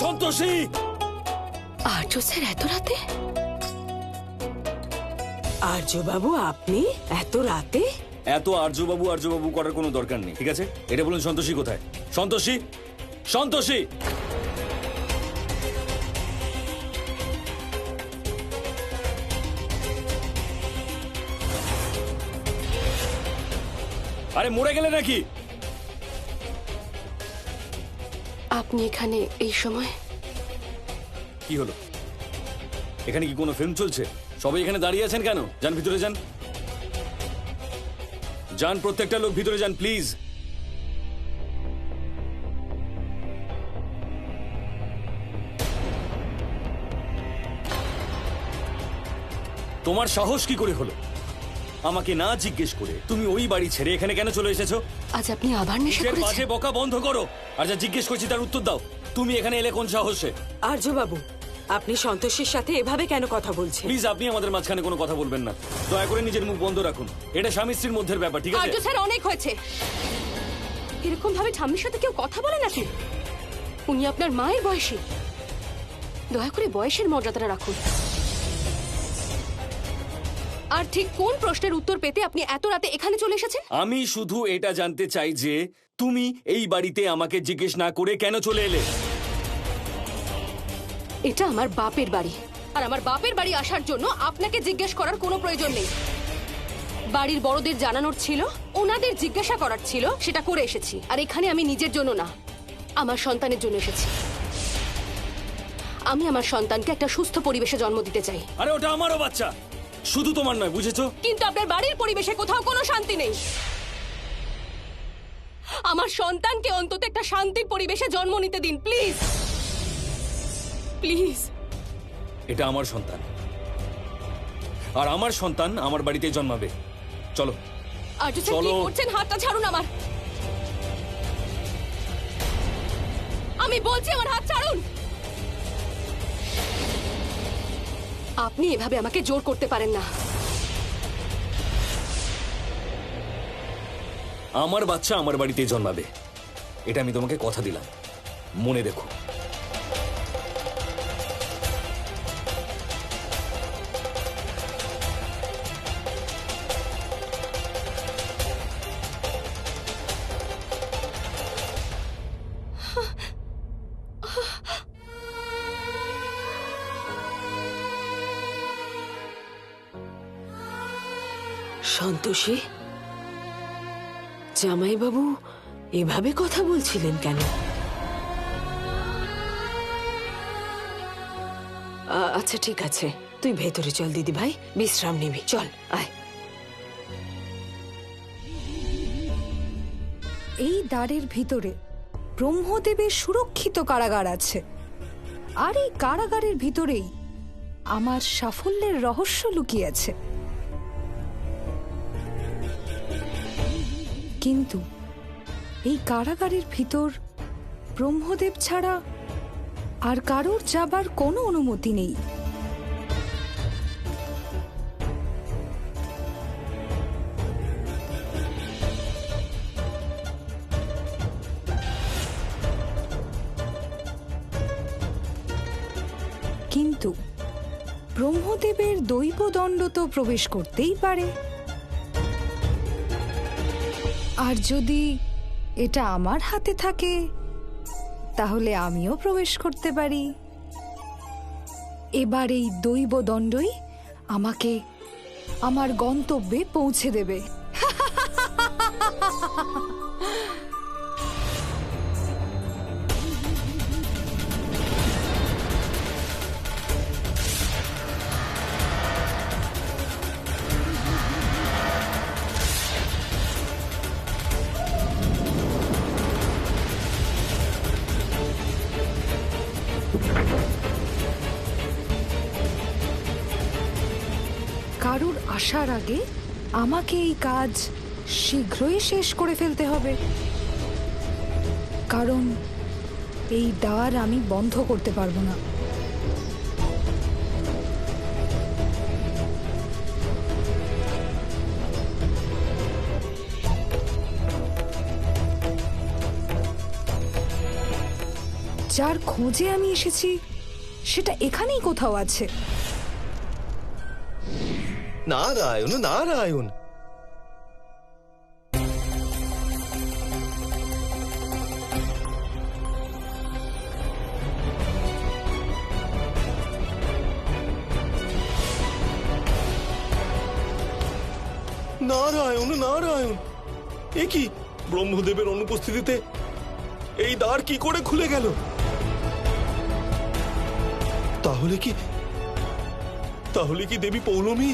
সন্তোষী! আর্য sir এত রাতে? আর্য বাবু, আপনি এত রাতে? এত আর্যবাবু আর্যবাবু করার কোনো দরকার নেই, ঠিক আছে? এটা বলুন, সন্তোষী কোথায়? সন্তোষী! সন্তোষী! আরে মরে গেলে নাকি? আপনি এখানে এই সময়? কি হলো? এখানে কি কোনো ফিল্ম চলছে? সবাই এখানে দাঁড়িয়ে আছেন কেন? যান ভিতরে যান। যান, প্রত্যেকটা লোক ভিতরে যান প্লিজ। তোমার সাহস কি করে হলো আমাকে না জিজ্ঞেস করে তুমি ওই বাড়ি ছেড়ে এখানে কেন চলে এসেছো? আজ আপনি আবার নেশা নিজের বাজে করেছেন? বকা বন্ধ করো, আর যা জিজ্ঞেস করছি তার উত্তর দাও। তুমি এখানে এলে কোন সাহসে? আর্য বাবু, আপনি সন্তোষীর সাথে এভাবে কেন কথা বলছেন? প্লিজ, আপনি আমাদের মাঝখানে কোনো কথা বলবেন না। দয়া করে নিজের মুখ বন্ধ রাখুন। এটা স্বামী স্ত্রীর মধ্যে ব্যাপার, ঠিক আছে? আর্য স্যার, অনেক হয়েছে। এরকম ভাবে ঠাম্মির সাথে কেউ কথা বলে নাকি? উনি আপনার মায়ের বয়সী। দয়া করে বয়সের মর্যাদাটা রাখুন। আর ঠিক কোন প্রশ্নের উত্তর পেতে আপনি এত রাতে এখানে চলে এসেছেন? আমি শুধু এটা জানতে চাই যে তুমি এই বাড়িতে আমাকে জিজ্ঞেস না করে কেন চলে এলে? এটা আমার বাপের বাড়ি, আর আমার বাপের বাড়ি আসার জন্য আপনাকে জিজ্ঞেস করার কোনো প্রয়োজন নেই। বাড়ির বড়দের জানানোর ছিল, ওনাদের জিজ্ঞাসা করার ছিল, সেটা করে এসেছি। আর এখানে আমি নিজের জন্য না, আমার সন্তানের জন্য এসেছি। আমি আমার সন্তানকে একটা সুস্থ পরিবেশে জন্ম দিতে চাই। আরে ওটা আমারও বাচ্চা, শুধু তোমার নয়, বুঝেছো? কিন্তু আপনার বাড়ির পরিবেশে কোথাও কোনো শান্তি নেই। আমার সন্তানকে অন্তত একটা শান্তির পরিবেশে জন্ম নিতে দিন, প্লিজ প্লিজ। এটা আমার সন্তান, আর আমার সন্তান আমার বাড়িতে জন্মাবে। চলো। আর্য স্যার, কি চলো। করছেন? হাতটা ছাড়ুন আমার। আমি বলছি, আমার হাত ছাড়ুন। আপনি এভাবে আমাকে জোর করতে পারেন না। আমার বাচ্চা আমার বাড়িতে জন্মাবে, এটা আমি তোমাকে কথা দিলাম, মনে রেখো। সন্তোষী, জামাইবাবু এভাবে কথা বলছিলেন কেন? আচ্ছা ঠিক আছে, তুই ভেতরে চল দিদি ভাই, বিশ্রাম নিবি। চল আয়। এই দ্বারের ভিতরে ব্রহ্মদেবের সুরক্ষিত কারাগার আছে, আর এই কারাগারের ভিতরেই আমার সাফল্যের রহস্য লুকিয়ে আছে। কিন্তু এই কারাগারের ভিতর ব্রহ্মদেব ছাড়া আর কারোর যাবার কোনো অনুমতি নেই। কিন্তু ব্রহ্মদেবের দৈবদণ্ড তো প্রবেশ করতেই পারে। আর যদি এটা আমার হাতে থাকে তাহলে আমিও প্রবেশ করতে পারি। এবার এই দৈবদণ্ডই আমাকে আমার গন্তব্যে পৌঁছে দেবে। কারুর আসার আগে আমাকে এই কাজ শীঘ্রই শেষ করে ফেলতে হবে, কারণ এই দ্বার আমি বন্ধ করতে পারবো না। যার খোঁজে আমি এসেছি সেটা এখানেই কোথাও আছে। নারায়ণ নারায়ণ। নারায়ণ নারায়ণ, এ কি ব্রহ্মদেবের অনুপস্থিতিতে এই দ্বার কি করে খুলে গেল? তাহলে কি দেবী পৌলমী?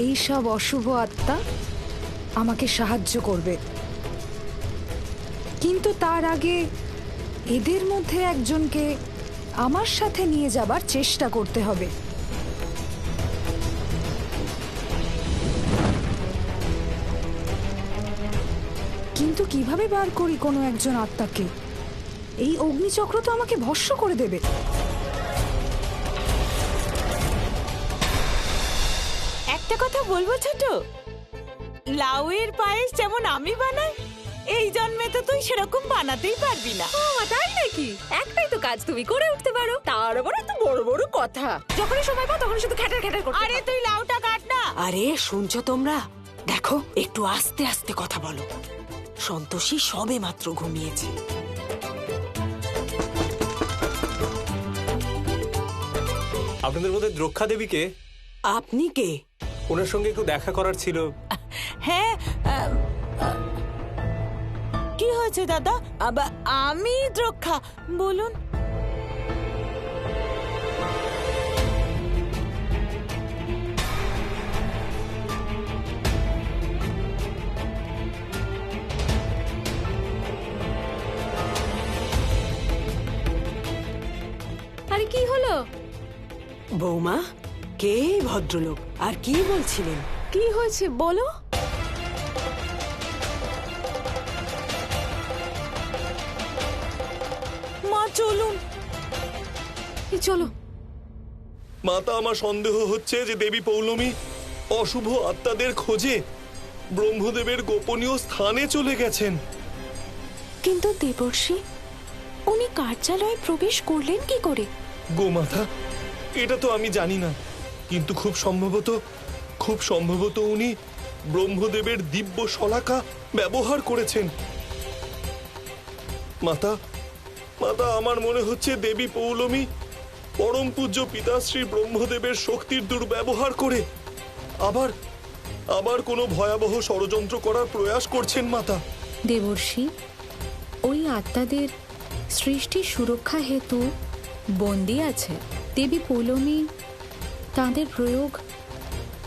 এই সব অশুভ আত্মা আমাকে সাহায্য করবে, কিন্তু তার আগে এদের মধ্যে একজনকে আমার সাথে নিয়ে যাবার চেষ্টা করতে হবে। কিন্তু কিভাবে বার করি কোনো একজন আত্মাকে? এই অগ্নিচক্র তো আমাকে ভস্ম করে দেবে। একটা কথা বলবো ছোট, লাউয়ের পায়েস যেমন আমি বানাই, এই জন্মে তো তুই সেরকম বানাতেই পারবি না। তাই নাকি? একটাই তো কাজ তুমি করে উঠতে পারো, তার আবার এত বড় বড় কথা। যখনই সময় পাও তখন শুধু খ্যাটার খ্যাটার করতে আরে তুই লাউটা কাট না। আরে শুনছো তোমরা? দেখো একটু আস্তে আস্তে কথা বলো। সন্তোষী সবে মাত্র ঘুমিয়েছে। আপনাদের মধ্যে দ্রক্ষা দেবীকে, আপনি কে? ওনার সঙ্গে একটু দেখা করার ছিল। হ্যাঁ, কি হয়েছে দাদা? আমি দ্রক্ষা, বলুন। আরে কি হলো? বৌমা, কে এই ভদ্রলোক আর কি বলছিলেন? কি হয়েছে বলো? মা চলুন। চলো। মাতা, আমার সন্দেহ হচ্ছে যে দেবী পৌলমী অশুভ আত্মাদের খোঁজে ব্রহ্মদেবের গোপনীয় স্থানে চলে গেছেন। কিন্তু দেবর্ষি, উনি কার্যালয়ে প্রবেশ করলেন কি করে? গোমাতা, এটা তো আমি জানি না, কিন্তু খুব সম্ভবত উনি ব্রহ্মদেবের দিব্য শলাকা ব্যবহার করেছেন। মাতা, আমার মনে হচ্ছে দেবী পৌলমী পরম পূজ্য পিতাশ্রী ব্রহ্মদেবের শক্তির দুর্ব্যবহার করে আবার কোনো ভয়াবহ ষড়যন্ত্র করার প্রয়াস করছেন মাতা। দেবর্ষি, ওই আত্মাদের সৃষ্টির সুরক্ষা হেতু বন্দী আছে। দেবী পৌলমী তাদের প্রয়োগ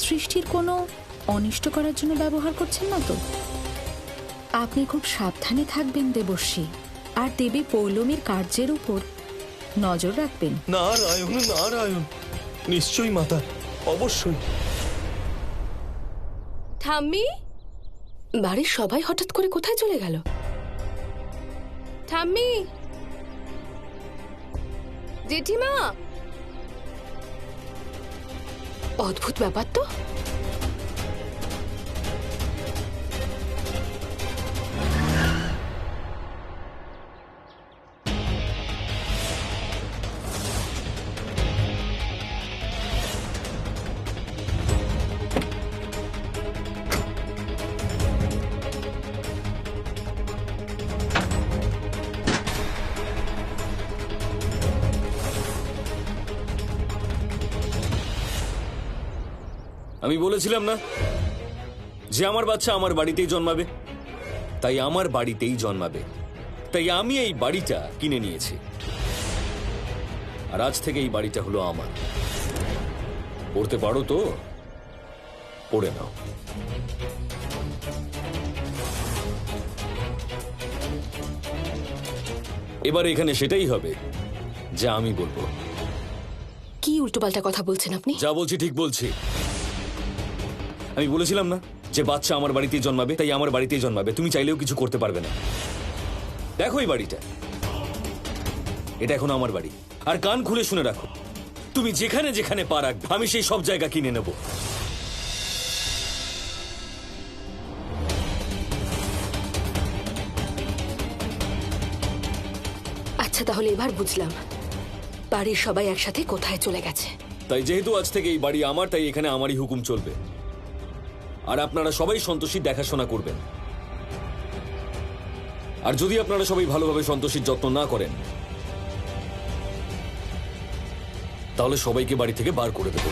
সৃষ্টির কোনো অনিষ্ট করার জন্য ব্যবহার করছেন না তো? আপনি খুব সাবধানে থাকবেন দেবর্ষি, আর দেবী পৌলমীর কার্যের উপর নজর রাখবেন। নারায়ণ নারায়ণ, নিশ্চয়ই মাতা, অবশ্যই। ঠাম্মি, বাড়ির সবাই হঠাৎ করে কোথায় চলে গেল? ঠাম্মি, জেঠিমা, অদ্ভুত ব্যাপার তো। আমি বলেছিলাম না যে আমার বাচ্চা আমার বাড়িতেই জন্মাবে, তাই আমার বাড়িতেই জন্মাবে। তাই আমি এই বাড়িটা কিনে নিয়েছি, আর আজ থেকে এই বাড়িটা হলো আমার। পড়তে পারো তো? পড়ে নাও। এবার এখানে সেটাই হবে যা আমি বলবো। কি উল্টোপাল্টা কথা বলছেন আপনি? যা বলছি ঠিক বলছি। আমি বলেছিলাম না যে বাচ্চা আমার বাড়িতেই জন্মাবে, তাই আমার বাড়িতেই জন্মাবে। তুমি চাইলেও কিছু করতে পারবে না। দেখো এই বাড়িটা, এটা এখন আমার বাড়ি। আর কান খুলে শুনে রাখো, তুমি যেখানে যেখানে পা রাখবে আমি সেই সব জায়গা কিনে নেব। আচ্ছা, তাহলে এবার বুঝলাম বাড়ির সবাই একসাথে কোথায় চলে গেছে। তাই যেহেতু আজ থেকে এই বাড়ি আমার, তাই এখানে আমারই হুকুম চলবে। আর আপনারা সবাই সন্তোষীর দেখাশোনা করবেন। আর যদি আপনারা সবাই ভালোভাবে সন্তোষীর যত্ন না করেন, তাহলে সবাইকে বাড়ি থেকে বার করে দেবো।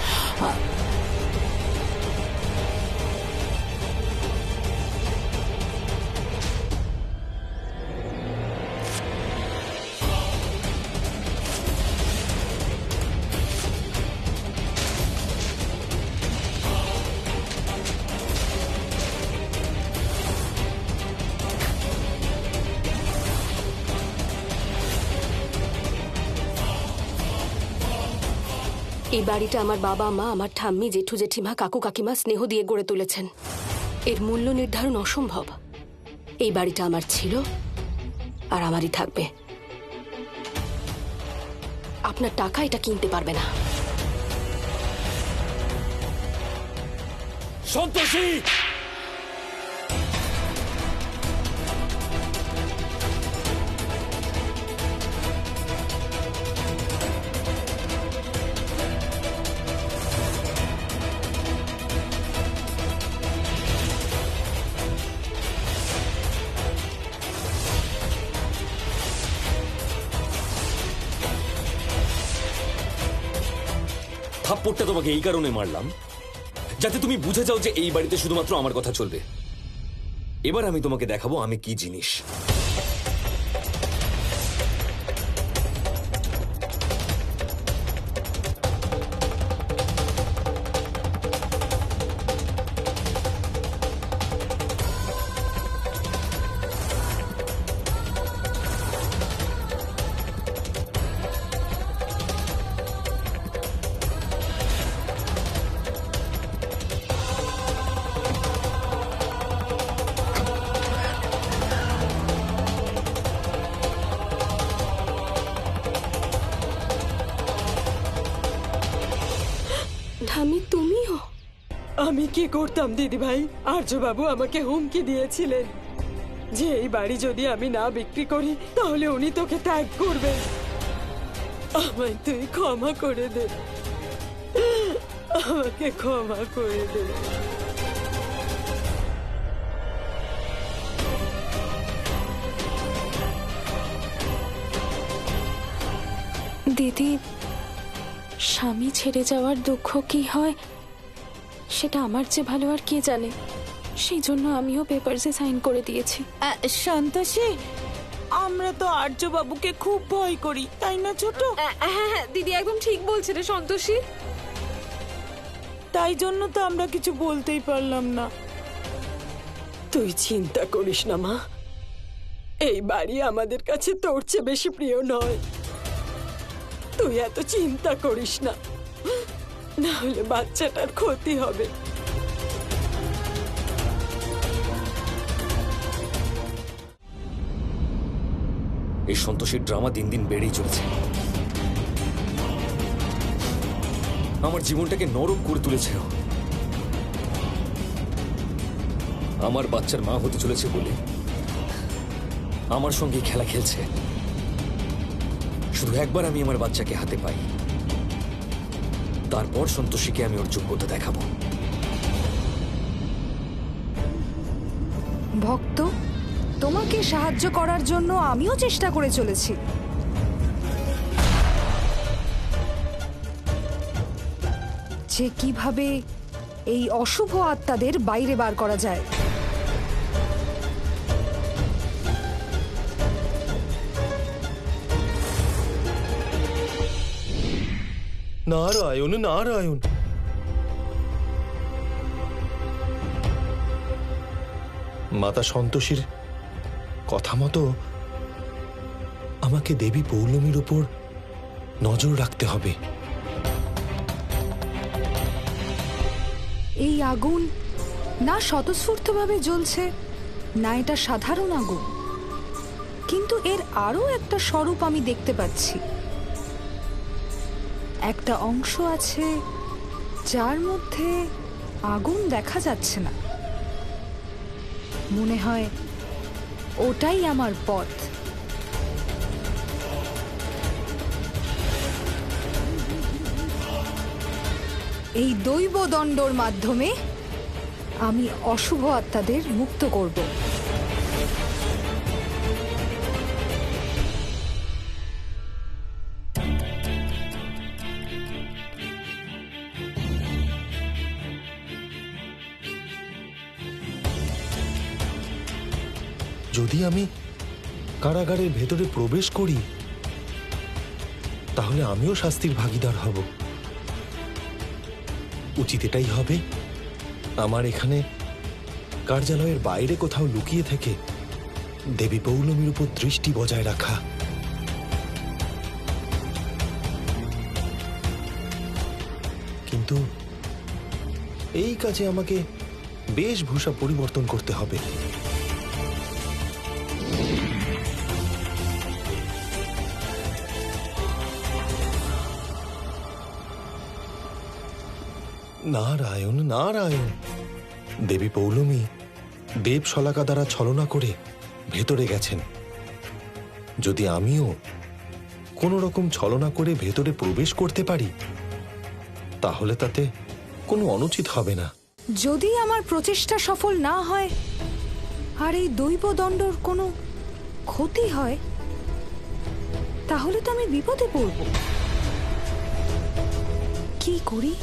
এই বাড়িটা আমার বাবা মা, আমার ঠাম্মি, জেঠু জেঠিমা, কাকু কাকিমা স্নেহ দিয়ে গড়ে তুলেছেন। এর মূল্য নির্ধারণ অসম্ভব। এই বাড়িটা আমার ছিল আর আমারই থাকবে। আপনার টাকা এটা কিনতে পারবে না। সন্তোষী! থাপ্পড়টা তোমাকে এই কারণে মারলাম যাতে তুমি বুঝে যাও যে এই বাড়িতে শুধুমাত্র আমার কথা চলবে। এবার আমি তোমাকে দেখাবো আমি কি জিনিস। ঠাম্মি, তুমিও? আমি কি করতাম দিদি ভাই? আর্যবাবু আমাকে হুমকি দিয়েছিলেন যে এই বাড়ি যদি আমি না বিক্রি করি তাহলে উনি তোকে ত্যাগ করবেন। আমায় তুই ক্ষমা করে দে, আমাকে ক্ষমা করে দে। দিদি, স্বামী ছেড়ে যাওয়ার দুঃখ কি হয় সেটা আমার চেয়ে ভালো আর কে জানে। সেই জন্য আমিও পেপারসে সাইন করে দিয়েছি। সন্তোষী, আমরা তো আর্যবাবুকে খুব ভয় করি, তাই না ছোট? হ্যাঁ দিদি একদম ঠিক বলছে রে সন্তোষী। তাই জন্য তো আমরা কিছু বলতেই পারলাম না। তুই চিন্তা করিস না মা, এই বাড়ি আমাদের কাছে তোর চেয়ে বেশি প্রিয় নয়। তুই এত চিন্তা করিস না, না হলে বাচ্চাটার ক্ষতি হবে। এই সন্তোষীর ড্রামা দিন দিন বেড়েই চলেছে। আমার জীবনটাকে নরক করে তুলেছে ও। আমার বাচ্চার মা হতে চলেছে বলে আমার সঙ্গে খেলা খেলছে। শুধু একবার আমি আমার বাচ্চাকে হাতে পাই, তারপর সন্তোষীকে আমি ওর যোগ্যতা দেখাবো। ভক্ত, তোমাকে সাহায্য করার জন্য আমিও চেষ্টা করে চলেছি। যে কিভাবে এই অশুভ আত্মাদের বাইরে বার করা যায়। নারায়ণ নারায়ণ। মাতা সন্তোষীর কথা মতো আমাকে দেবী পৌলমীর উপর নজর রাখতে হবে। এই আগুন না স্বতঃস্ফূর্তভাবে জ্বলছে, না এটা সাধারণ আগুন, কিন্তু এর আরো একটা স্বরূপ আমি দেখতে পাচ্ছি। একটা অংশ আছে যার মধ্যে আগুন দেখা যাচ্ছে না। মনে হয় ওটাই আমার পথ। এই দৈব দণ্ডর মাধ্যমে আমি অশুভ আত্মাদের মুক্ত করব। যদি আমি কারাগারের ভেতরে প্রবেশ করি তাহলে আমিও শাস্তির ভাগীদার হব। উচিত এটাই হবে, আমার এখানে কার্যালয়ের বাইরে কোথাও লুকিয়ে থেকে দেবী পৌলমীর উপর দৃষ্টি বজায় রাখা। কিন্তু এই কাজে আমাকে বেশভূষা পরিবর্তন করতে হবে। নারায়ণ নারায়ণ, দেবী পৌলমী দেব শলাকা দ্বারা ছলনা করে ভেতরে গেছেন। যদি আমিও কোনো রকম ছলনা করে ভেতরে প্রবেশ করতে পারি তাহলে তাতে কোনো অনুচিত হবে না। যদি আমার প্রচেষ্টা সফল না হয় আর এই দৈব দণ্ডর কোনো ক্ষতি হয় তাহলে তো আমি বিপদে পড়ব। কি করি?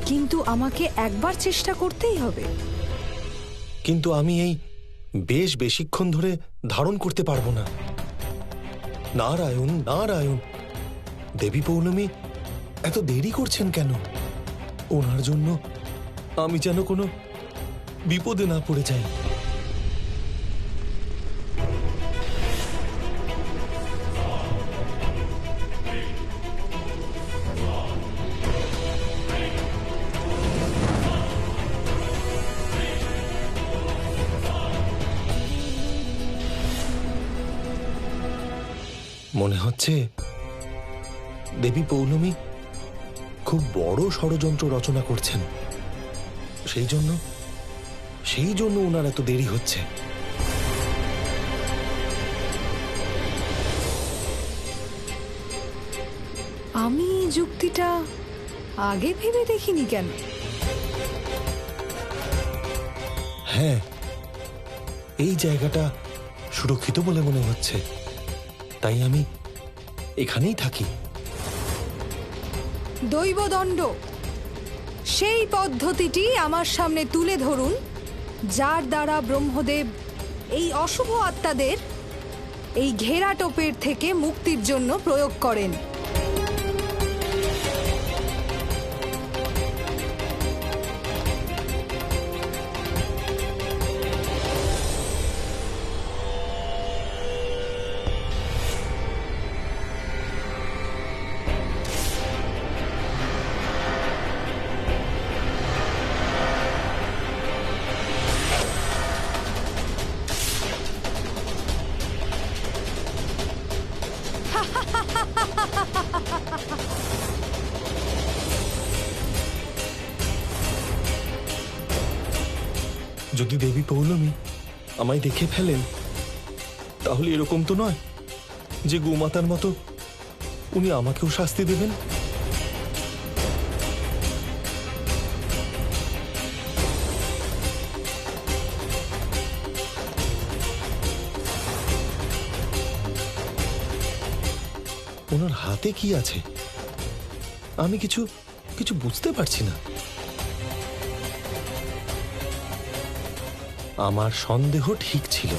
কিন্তু আমাকে একবার চেষ্টা করতেই হবে। কিন্তু আমি এই বেশ বেশিক্ষণ ধরে ধারণ করতে পারবো না। নারায়ণ নারায়ণ, দেবী পৌলমী এত দেরি করছেন কেন? ওনার জন্য আমি যেন কোনো বিপদে না পড়ে যাই। মনে হচ্ছে দেবী পৌলমী খুব বড় ষড়যন্ত্র রচনা করছেন। সেই জন্য ওনার এত দেরি হচ্ছে। আমি এই যুক্তিটা আগে ভেবে দেখিনি কেন? হ্যাঁ, এই জায়গাটা সুরক্ষিত বলে মনে হচ্ছে, তাই আমি এখানেই থাকি। দৈবদণ্ড, সেই পদ্ধতিটি আমার সামনে তুলে ধরুন যার দ্বারা ব্রহ্মদেব এই অশুভ আত্মাদের এই ঘেরাটোপের থেকে মুক্তির জন্য প্রয়োগ করেন। যদি দেবী পৌলমী আমায় দেখে ফেলেন তাহলে এরকম তো নয় যে গোমাতার মতো উনি আমাকেও শাস্তি দেবেন। ওনার হাতে কি আছে আমি কিছু কিছু বুঝতে পারছি না। আমার সন্দেহ ঠিক ছিল।